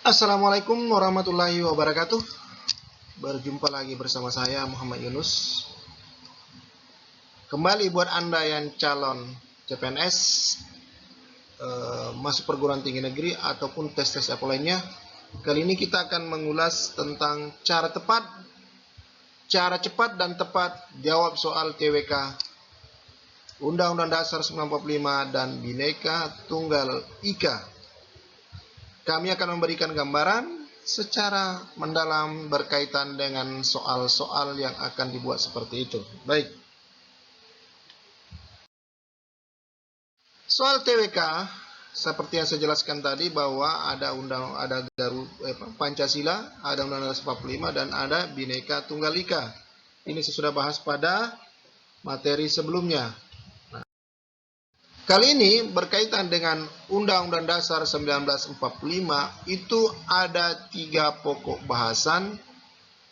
Assalamualaikum warahmatullahi wabarakatuh. Berjumpa lagi bersama saya Muhammad Yunus. Kembali buat Anda yang calon CPNS, masuk perguruan tinggi negeri ataupun tes-tes apa lainnya. Kali ini kita akan mengulas tentang cara cepat dan tepat jawab soal TWK Undang-Undang Dasar 1945 dan Bhinneka Tunggal Ika. Kami akan memberikan gambaran secara mendalam berkaitan dengan soal-soal yang akan dibuat seperti itu. Baik. Soal TWK, seperti yang saya jelaskan tadi bahwa ada Pancasila, ada Undang-Undang 45 dan ada Bhinneka Tunggal Ika. Ini saya sudah bahas pada materi sebelumnya. Kali ini berkaitan dengan Undang-Undang Dasar 1945, itu ada 3 pokok bahasan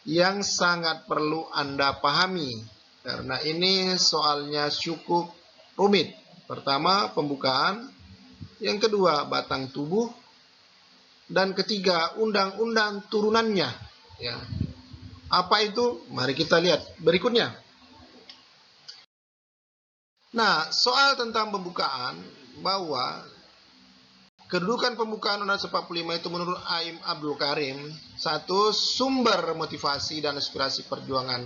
yang sangat perlu Anda pahami. Karena ini soalnya cukup rumit. Pertama, pembukaan. Yang kedua, batang tubuh. Dan ketiga, undang-undang turunannya. Ya. Apa itu? Mari kita lihat berikutnya. Nah, soal tentang pembukaan, bahwa kedudukan pembukaan Undang-Undang 45 itu menurut Aim Abdul Karim, satu, sumber motivasi dan aspirasi perjuangan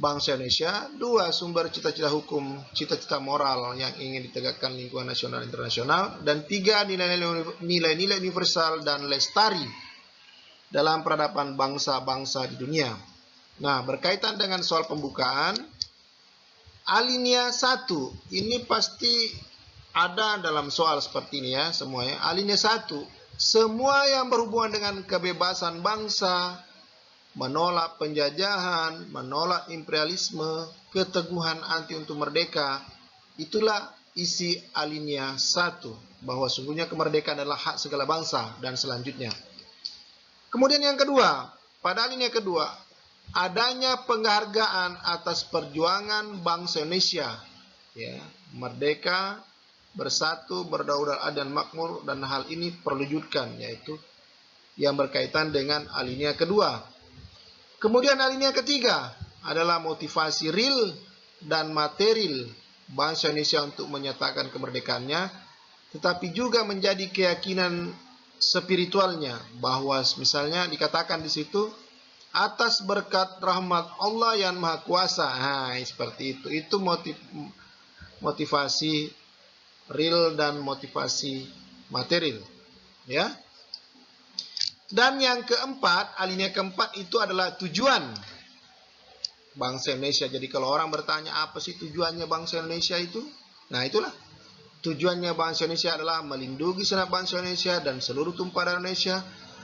bangsa Indonesia. Dua, sumber cita-cita hukum, cita-cita moral yang ingin ditegakkan lingkungan nasional internasional. Dan tiga, nilai-nilai universal dan lestari dalam peradaban bangsa-bangsa di dunia. Nah, berkaitan dengan soal pembukaan, alinea 1 ini pasti ada dalam soal seperti ini ya semuanya. Alinea 1, semua yang berhubungan dengan kebebasan bangsa, menolak penjajahan, menolak imperialisme, keteguhan anti untuk merdeka, itulah isi alinea 1, bahwa sungguhnya kemerdekaan adalah hak segala bangsa dan selanjutnya. Kemudian yang kedua, pada alinea kedua, adanya penghargaan atas perjuangan bangsa Indonesia, ya, merdeka, bersatu, berdaulat, adil dan makmur, dan hal ini perlu diwujudkan, yaitu yang berkaitan dengan alinea kedua. Kemudian alinea ketiga adalah motivasi real dan material bangsa Indonesia untuk menyatakan kemerdekaannya, tetapi juga menjadi keyakinan spiritualnya, bahwa misalnya dikatakan di situ, atas berkat rahmat Allah yang Maha Kuasa. Nah, seperti itu. Itu motivasi real dan motivasi material. Ya. Dan yang keempat, alinea keempat itu adalah tujuan bangsa Indonesia. Jadi kalau orang bertanya apa sih tujuannya bangsa Indonesia itu? Nah, itulah. Tujuannya bangsa Indonesia adalah melindungi segenap bangsa Indonesia dan seluruh tumpah darah Indonesia,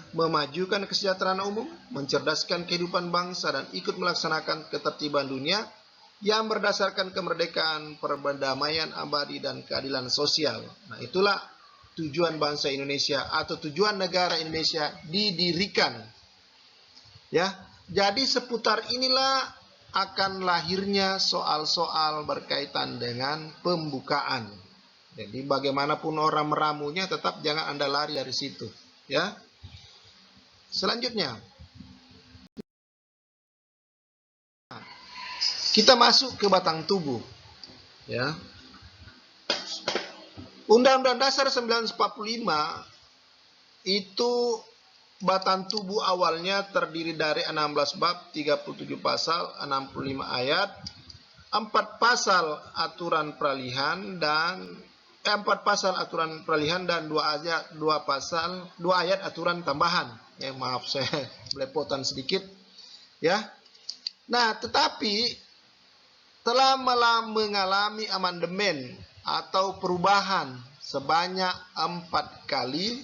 memajukan kesejahteraan umum, mencerdaskan kehidupan bangsa, dan ikut melaksanakan ketertiban dunia yang berdasarkan kemerdekaan, perdamaian abadi, dan keadilan sosial. Nah, itulah tujuan bangsa Indonesia atau tujuan negara Indonesia didirikan. Ya, jadi seputar inilah akan lahirnya soal-soal berkaitan dengan pembukaan. Jadi bagaimanapun orang meramunya, tetap jangan Anda lari dari situ. Ya. Selanjutnya, kita masuk ke batang tubuh. Ya. Undang-Undang Dasar 1945 itu batang tubuh awalnya terdiri dari 16 bab, 37 pasal, 65 ayat, 4 pasal aturan peralihan dan 4 pasal aturan peralihan dan 2 ayat aturan tambahan. Ya, maaf saya belepotan sedikit. Ya. Nah, tetapi telah mengalami amandemen atau perubahan sebanyak 4 kali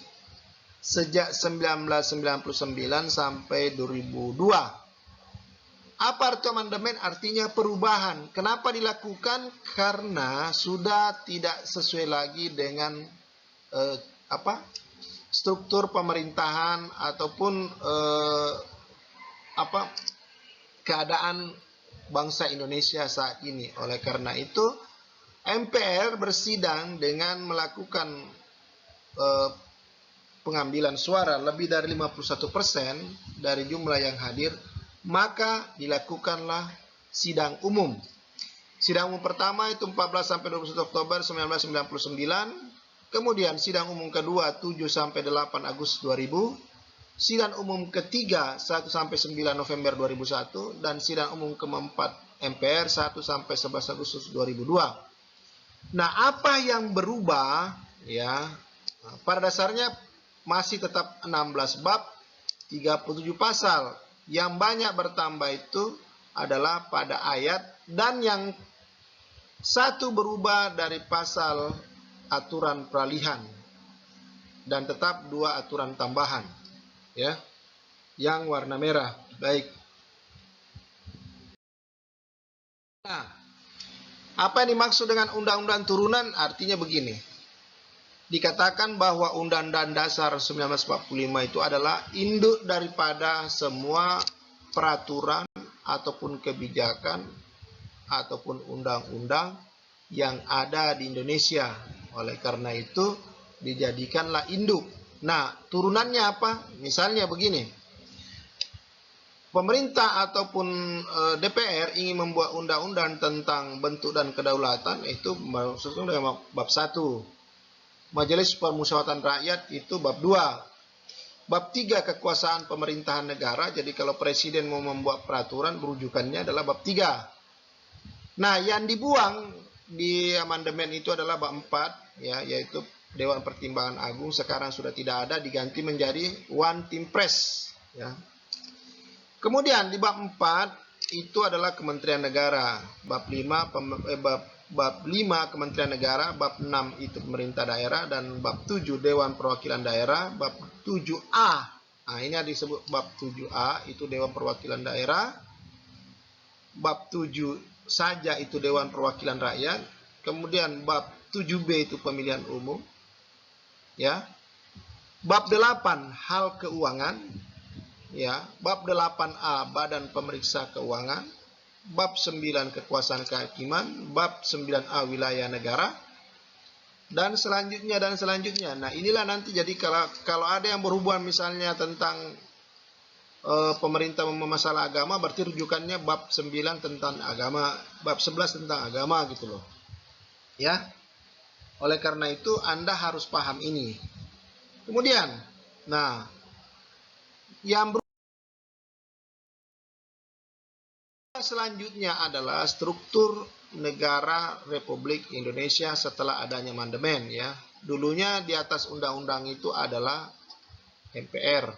sejak 1999 sampai 2002. Apa arti amandemen? Artinya perubahan. Kenapa dilakukan? Karena sudah tidak sesuai lagi dengan struktur pemerintahan ataupun keadaan bangsa Indonesia saat ini. Oleh karena itu, MPR bersidang dengan melakukan pengambilan suara lebih dari 51% dari jumlah yang hadir, maka dilakukanlah sidang umum. Sidang umum pertama itu 14 sampai 21 Oktober 1999, kemudian sidang umum kedua 7 sampai 8 Agustus 2000, sidang umum ketiga 1 sampai 9 November 2001, dan sidang umum keempat MPR 1 sampai 11 Agustus 2002. Nah, apa yang berubah ya? Pada dasarnya masih tetap 16 bab, 37 pasal. Yang banyak bertambah itu adalah pada ayat, dan yang satu berubah dari pasal aturan peralihan, dan tetap 2 aturan tambahan ya, yang warna merah. Baik. Nah, apa yang dimaksud dengan undang-undang turunan? Artinya begini. Dikatakan bahwa Undang-Undang Dasar 1945 itu adalah induk daripada semua peraturan ataupun kebijakan ataupun undang-undang yang ada di Indonesia. Oleh karena itu dijadikanlah induk. Nah, turunannya apa? Misalnya begini. Pemerintah ataupun DPR ingin membuat undang-undang tentang bentuk dan kedaulatan, itu maksudnya dengan bab 1. Majelis Permusyawaratan Rakyat itu bab 2. Bab 3 kekuasaan pemerintahan negara. Jadi kalau presiden mau membuat peraturan, berujukannya adalah bab 3. Nah, yang dibuang di amandemen itu adalah bab 4 ya, yaitu Dewan Pertimbangan Agung sekarang sudah tidak ada, diganti menjadi One Team Press ya. Kemudian di bab 4 itu adalah Kementerian Negara, bab 5 Kementerian Negara, bab 6 itu pemerintah daerah, dan bab 7 Dewan Perwakilan Daerah, bab 7A. Nah, ini yang disebut bab 7A itu Dewan Perwakilan Daerah, bab 7 saja itu Dewan Perwakilan Rakyat, kemudian bab 7B itu pemilihan umum ya. Bab 8 hal keuangan ya, bab 8A Badan Pemeriksa Keuangan, bab 9 kekuasaan kehakiman, bab 9A wilayah negara, dan selanjutnya. Nah, inilah nanti jadi kalau ada yang berhubungan misalnya tentang pemerintah masalah agama, berarti rujukannya bab 9 tentang agama, bab 11 tentang agama gitu loh. Ya. Oleh karena itu Anda harus paham ini. Kemudian, nah, yang selanjutnya adalah struktur negara Republik Indonesia setelah adanya amandemen ya. Dulunya di atas undang-undang itu adalah MPR.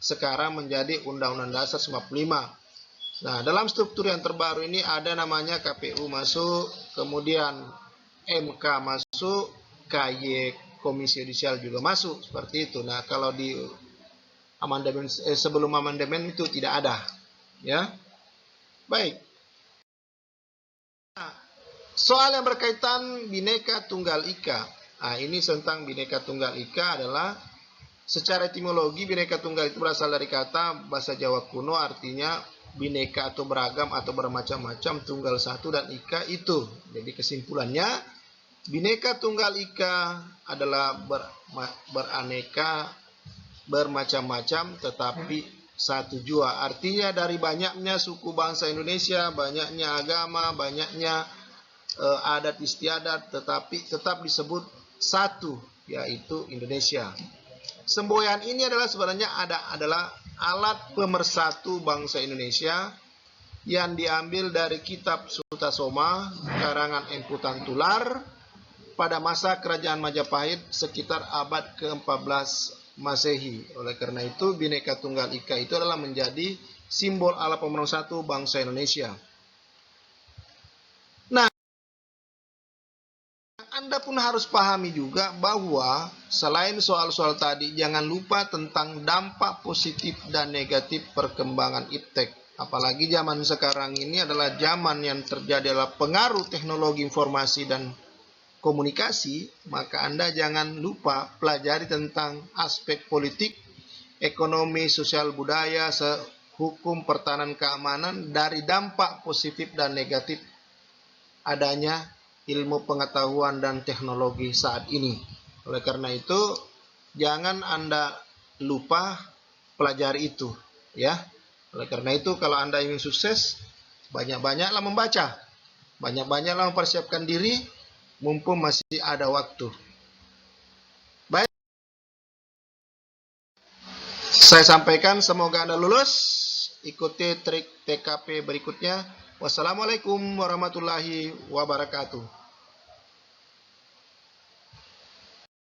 Sekarang menjadi Undang-Undang Dasar 1945. Nah, dalam struktur yang terbaru ini ada namanya KPU masuk, kemudian MK masuk, KY Komisi Yudisial juga masuk, seperti itu. Nah, kalau di amandemen sebelum amandemen itu tidak ada, ya. Baik. Nah, soal yang berkaitan Bhinneka Tunggal Ika. Nah, ini tentang Bhinneka Tunggal Ika adalah secara etimologi Bhinneka Tunggal itu berasal dari kata bahasa Jawa kuno, artinya bineka atau beragam atau bermacam-macam, tunggal satu, dan ika itu. Jadi kesimpulannya Bhinneka Tunggal Ika adalah beraneka, bermacam-macam, tetapi satu jua. Artinya dari banyaknya suku bangsa Indonesia, banyaknya agama, banyaknya adat istiadat, tetapi tetap disebut satu, yaitu Indonesia. Semboyan ini adalah sebenarnya adalah alat pemersatu bangsa Indonesia yang diambil dari kitab Sutasoma karangan Empu Tantular pada masa kerajaan Majapahit sekitar abad ke-14 Masehi. Oleh karena itu Bhinneka Tunggal Ika itu adalah menjadi simbol alat pemersatu bangsa Indonesia. Nah, Anda pun harus pahami juga bahwa selain soal-soal tadi, jangan lupa tentang dampak positif dan negatif perkembangan iptek. Apalagi zaman sekarang ini adalah zaman yang terjadi adalah pengaruh teknologi informasi dan komunikasi, maka Anda jangan lupa pelajari tentang aspek politik, ekonomi, sosial, budaya, hukum, pertahanan, keamanan dari dampak positif dan negatif adanya ilmu pengetahuan dan teknologi saat ini. Oleh karena itu, jangan Anda lupa pelajari itu, ya. Oleh karena itu, kalau Anda ingin sukses, banyak-banyaklah membaca, banyak-banyaklah mempersiapkan diri, mumpung masih ada waktu. Baik, saya sampaikan, semoga Anda lulus. Ikuti trik TKP berikutnya. Wassalamualaikum warahmatullahi wabarakatuh.